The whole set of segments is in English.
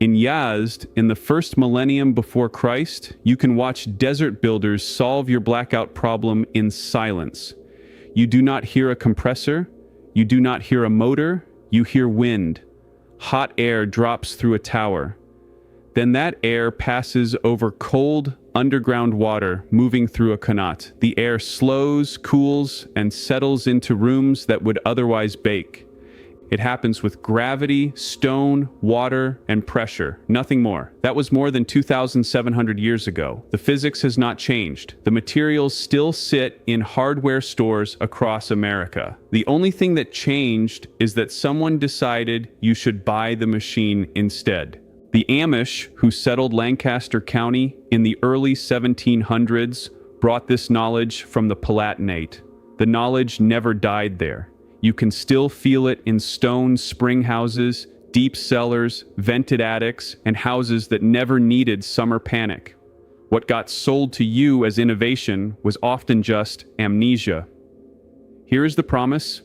In Yazd, in the first millennium before Christ, you can watch desert builders solve your blackout problem in silence. You do not hear a compressor, you do not hear a motor, you hear wind. Hot air drops through a tower. Then that air passes over cold, underground water moving through a qanat. The air slows, cools, and settles into rooms that would otherwise bake. It happens with gravity, stone, water, and pressure. Nothing more. That was more than 2,700 years ago. The physics has not changed. The materials still sit in hardware stores across America. The only thing that changed is that someone decided you should buy the machine instead. The Amish, who settled Lancaster County in the early 1700s, brought this knowledge from the Palatinate. The knowledge never died there. You can still feel it in stone springhouses, deep cellars, vented attics, and houses that never needed summer panic. What got sold to you as innovation was often just amnesia. Here is the promise.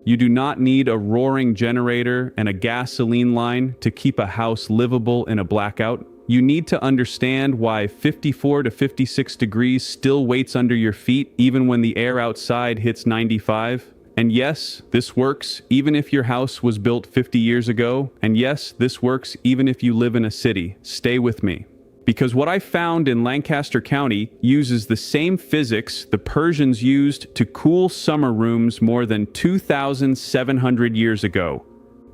You do not need a roaring generator and a gasoline line to keep a house livable in a blackout. You need to understand why 54 to 56 degrees still waits under your feet even when the air outside hits 95. And yes, this works even if your house was built 50 years ago. And yes, this works even if you live in a city. Stay with me. Because what I found in Lancaster County uses the same physics the Persians used to cool summer rooms more than 2,700 years ago.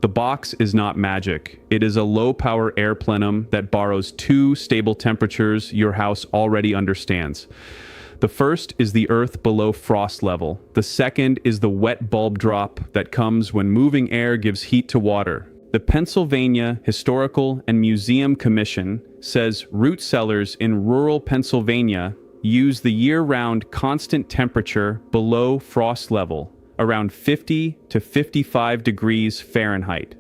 The box is not magic. It is a low-power air plenum that borrows two stable temperatures your house already understands. The first is the earth below frost level. The second is the wet bulb drop that comes when moving air gives heat to water. The Pennsylvania Historical and Museum Commission says root cellars in rural Pennsylvania use the year-round constant temperature below frost level, around 50 to 55 degrees Fahrenheit.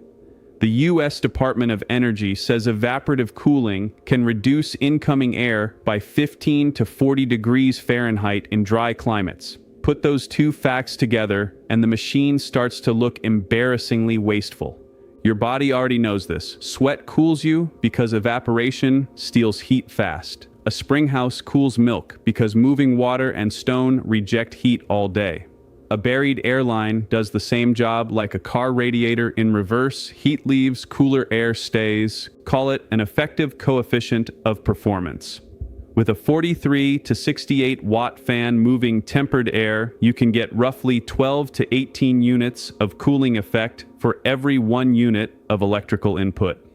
The U.S. Department of Energy says evaporative cooling can reduce incoming air by 15 to 40 degrees Fahrenheit in dry climates. Put those two facts together, and the machine starts to look embarrassingly wasteful. Your body already knows this. Sweat cools you because evaporation steals heat fast. A spring house cools milk because moving water and stone reject heat all day. A buried airline does the same job like a car radiator in reverse. Heat leaves, cooler air stays. Call it an effective coefficient of performance. With a 43 to 68 watt fan moving tempered air, you can get roughly 12 to 18 units of cooling effect for every 1 unit of electrical input.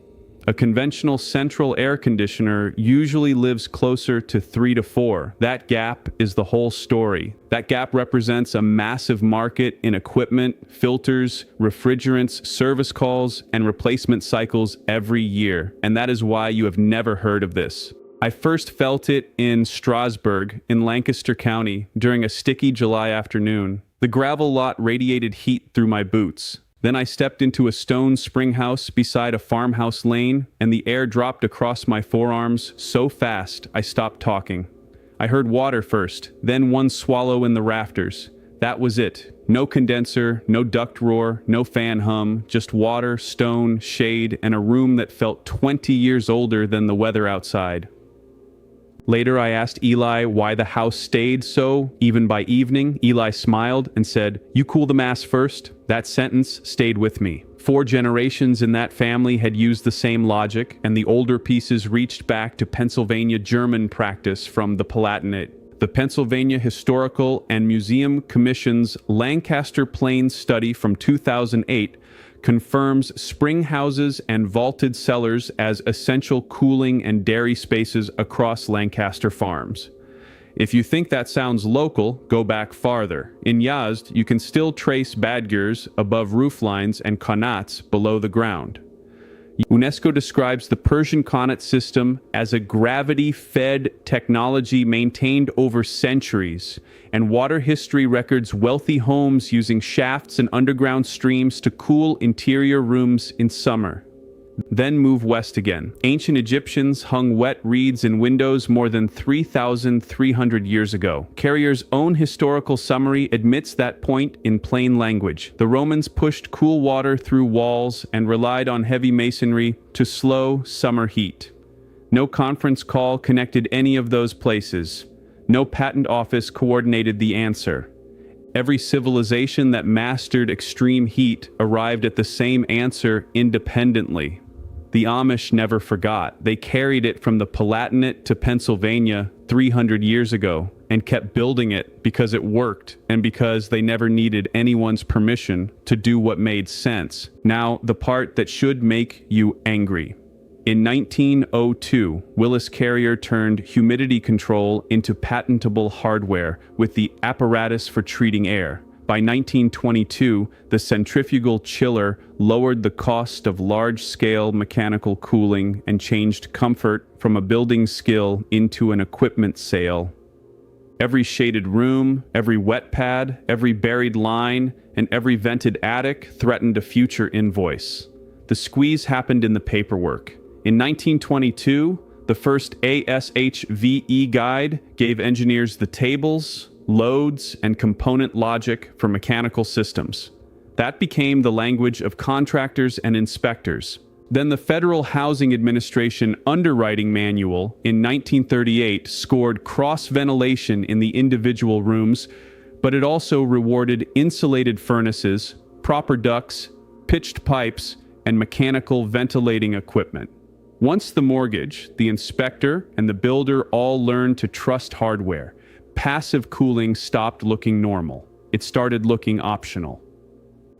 A conventional central air conditioner usually lives closer to 3 to 4. That gap is the whole story. That gap represents a massive market in equipment, filters, refrigerants, service calls, and replacement cycles every year. And that is why you have never heard of this. I first felt it in Strasburg, in Lancaster County, during a sticky July afternoon. The gravel lot radiated heat through my boots. Then I stepped into a stone spring house beside a farmhouse lane, and the air dropped across my forearms so fast I stopped talking. I heard water first, then one swallow in the rafters. That was it. No condenser, no duct roar, no fan hum, just water, stone, shade, and a room that felt 20 years older than the weather outside. Later, I asked Eli why the house stayed so, even by evening. Eli smiled and said, "You cool the mass first." That sentence stayed with me. 4 generations in that family had used the same logic, and the older pieces reached back to Pennsylvania German practice from the Palatinate. The Pennsylvania Historical and Museum Commission's Lancaster Plains study from 2008 confirms spring houses and vaulted cellars as essential cooling and dairy spaces across Lancaster farms. If you think that sounds local, go back farther. In Yazd, you can still trace badgers above rooflines and qanats below the ground. UNESCO describes the Persian qanat system as a gravity-fed technology maintained over centuries, and water history records wealthy homes using shafts and underground streams to cool interior rooms in summer. Then move west again. Ancient Egyptians hung wet reeds in windows more than 3,300 years ago. Carrier's own historical summary admits that point in plain language. The Romans pushed cool water through walls and relied on heavy masonry to slow summer heat. No conference call connected any of those places. No patent office coordinated the answer. Every civilization that mastered extreme heat arrived at the same answer independently. The Amish never forgot. They carried it from the Palatinate to Pennsylvania 300 years ago and kept building it because it worked and because they never needed anyone's permission to do what made sense. Now, the part that should make you angry. In 1902, Willis Carrier turned humidity control into patentable hardware with the apparatus for treating air. By 1922, the centrifugal chiller lowered the cost of large-scale mechanical cooling and changed comfort from a building skill into an equipment sale. Every shaded room, every wet pad, every buried line, and every vented attic threatened a future invoice. The squeeze happened in the paperwork. In 1922, the first ASHVE guide gave engineers the tables, loads, and component logic for mechanical systems. That became the language of contractors and inspectors. Then the Federal Housing Administration Underwriting Manual in 1938 scored cross-ventilation in the individual rooms, but it also rewarded insulated furnaces, proper ducts, pitched pipes, and mechanical ventilating equipment. Once the mortgage, the inspector, and the builder all learned to trust hardware, passive cooling stopped looking normal. It started looking optional.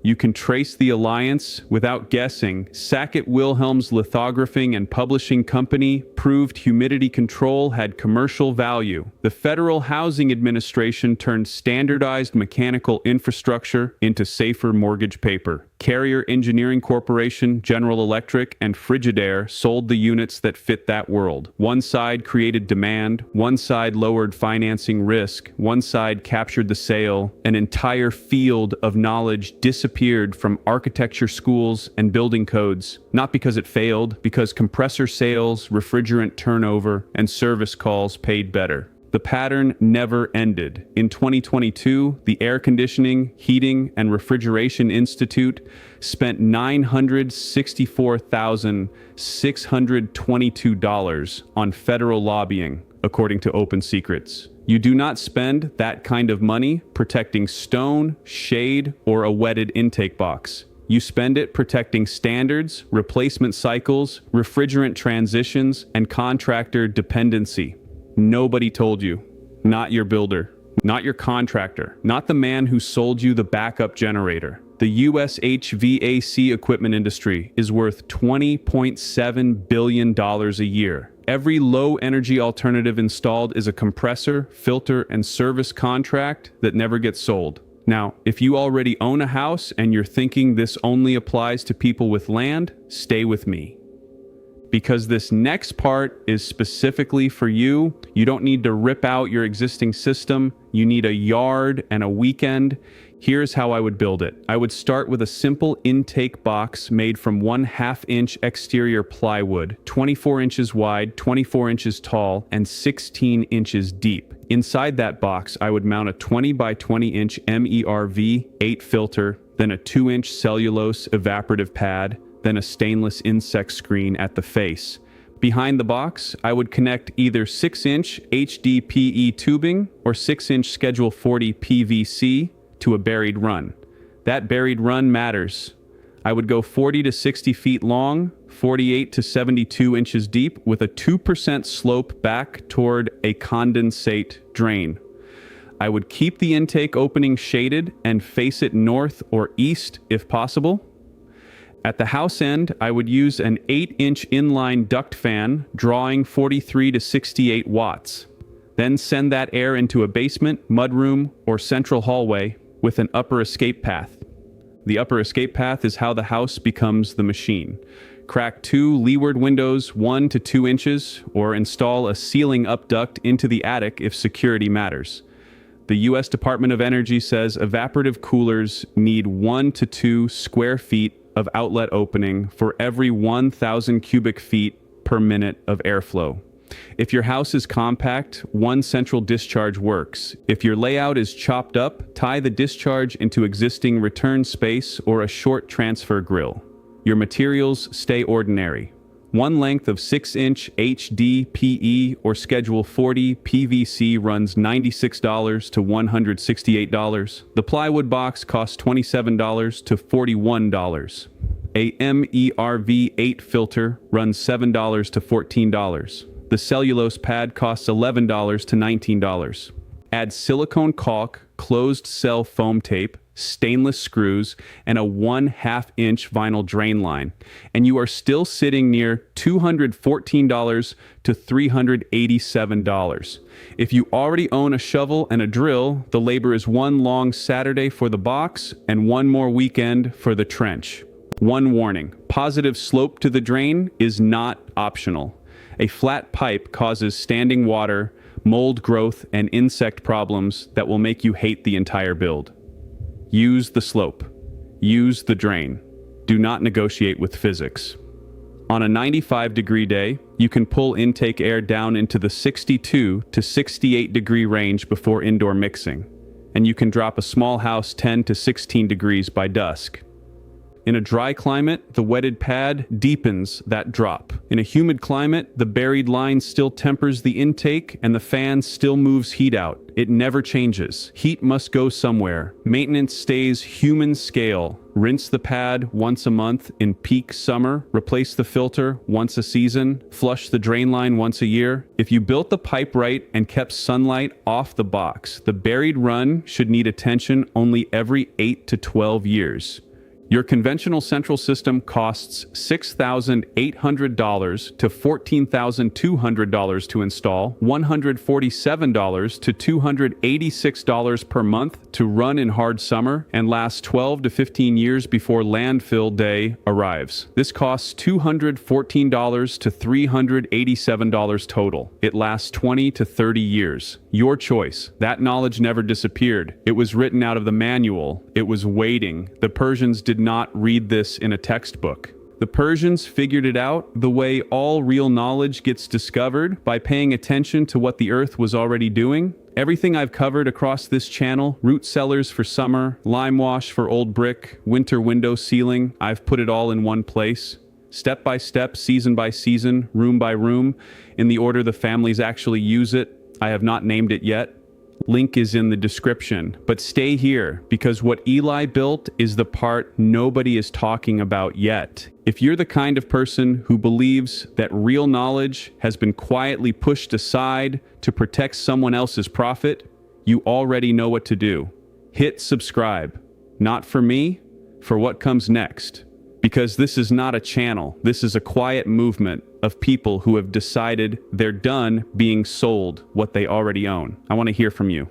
You can trace the alliance without guessing. Sackett Wilhelm's lithographing and publishing company proved humidity control had commercial value. The Federal Housing Administration turned standardized mechanical infrastructure into safer mortgage paper. Carrier Engineering Corporation, General Electric, and Frigidaire sold the units that fit that world. One side created demand, one side lowered financing risk, one side captured the sale. An entire field of knowledge disappeared from architecture schools and building codes, not because it failed, because compressor sales, refrigerant turnover, and service calls paid better. The pattern never ended. In 2022, the Air Conditioning, Heating, and Refrigeration Institute spent $964,622 on federal lobbying, according to Open Secrets. You do not spend that kind of money protecting stone, shade, or a wetted intake box. You spend it protecting standards, replacement cycles, refrigerant transitions, and contractor dependency. Nobody told you. Not your builder. Not your contractor. Not the man who sold you the backup generator. The US HVAC equipment industry is worth $20.7 billion a year. Every low-energy alternative installed is a compressor, filter, and service contract that never gets sold. Now, if you already own a house and you're thinking this only applies to people with land, stay with me. Because this next part is specifically for you. You don't need to rip out your existing system. You need a yard and a weekend. Here's how I would build it. I would start with a simple intake box made from 1/2 inch exterior plywood, 24 inches wide, 24 inches tall, and 16 inches deep. Inside that box, I would mount a 20 by 20 inch MERV 8 filter, then a 2-inch cellulose evaporative pad, then a stainless insect screen at the face. Behind the box, I would connect either 6-inch HDPE tubing or 6-inch Schedule 40 PVC to a buried run. That buried run matters. I would go 40 to 60 feet long, 48 to 72 inches deep, with a 2% slope back toward a condensate drain. I would keep the intake opening shaded and face it north or east if possible. At the house end, I would use an 8-inch inline duct fan, drawing 43 to 68 watts. Then send that air into a basement, mudroom, or central hallway with an upper escape path. The upper escape path is how the house becomes the machine. Crack 2 leeward windows 1 to 2 inches, or install a ceiling up duct into the attic if security matters. The U.S. Department of Energy says evaporative coolers need 1 to 2 square feet of outlet opening for every 1,000 cubic feet per minute of airflow. If your house is compact, one central discharge works. If your layout is chopped up, tie the discharge into existing return space or a short transfer grill. Your materials stay ordinary. One length of 6-inch HDPE or Schedule 40 PVC runs $96 to $168. The plywood box costs $27 to $41. A MERV8 filter runs $7 to $14. The cellulose pad costs $11 to $19. Add silicone caulk, closed cell foam tape, stainless screws, and a 1/2-inch vinyl drain line, and you are still sitting near $214 to $387. If you already own a shovel and a drill, the labor is one long Saturday for the box and one more weekend for the trench. One warning: positive slope to the drain is not optional. A flat pipe causes standing water, mold growth, and insect problems that will make you hate the entire build. Use the slope. Use the drain. Do not negotiate with physics. On a 95-degree day, you can pull intake air down into the 62 to 68-degree range before indoor mixing, and you can drop a small house 10 to 16 degrees by dusk. In a dry climate, the wetted pad deepens that drop. In a humid climate, the buried line still tempers the intake and the fan still moves heat out. It never changes. Heat must go somewhere. Maintenance stays human scale. Rinse the pad once a month in peak summer. Replace the filter once a season. Flush the drain line once a year. If you built the pipe right and kept sunlight off the box, the buried run should need attention only every 8 to 12 years. Your conventional central system costs $6,800 to $14,200 to install, $147 to $286 per month to run in hard summer, and lasts 12 to 15 years before landfill day arrives. This costs $214 to $387 total. It lasts 20 to 30 years. Your choice. That knowledge never disappeared. It was written out of the manual. It was waiting. The Persians did not read this in a textbook. The Persians figured it out the way all real knowledge gets discovered, by paying attention to what the earth was already doing. Everything I've covered across this channel, root cellars for summer, lime wash for old brick, winter window sealing, I've put it all in one place. Step by step, season by season, room by room, in the order the families actually use it. I have not named it yet. Link is in the description, but stay here because what Eli built is the part nobody is talking about yet. If you're the kind of person who believes that real knowledge has been quietly pushed aside to protect someone else's profit, you already know what to do. Hit subscribe. Not for me, for what comes next. Because this is not a channel, this is a quiet movement of people who have decided they're done being sold what they already own. I want to hear from you.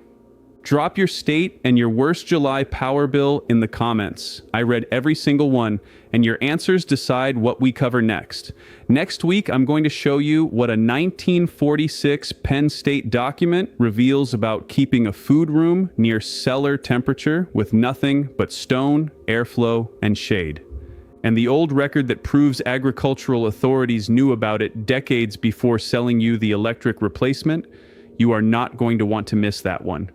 Drop your state and your worst July power bill in the comments. I read every single one, and your answers decide what we cover next. Next week, I'm going to show you what a 1946 Penn State document reveals about keeping a food room near cellar temperature with nothing but stone, airflow, and shade. And the old record that proves agricultural authorities knew about it decades before selling you the electric replacement. You are not going to want to miss that one.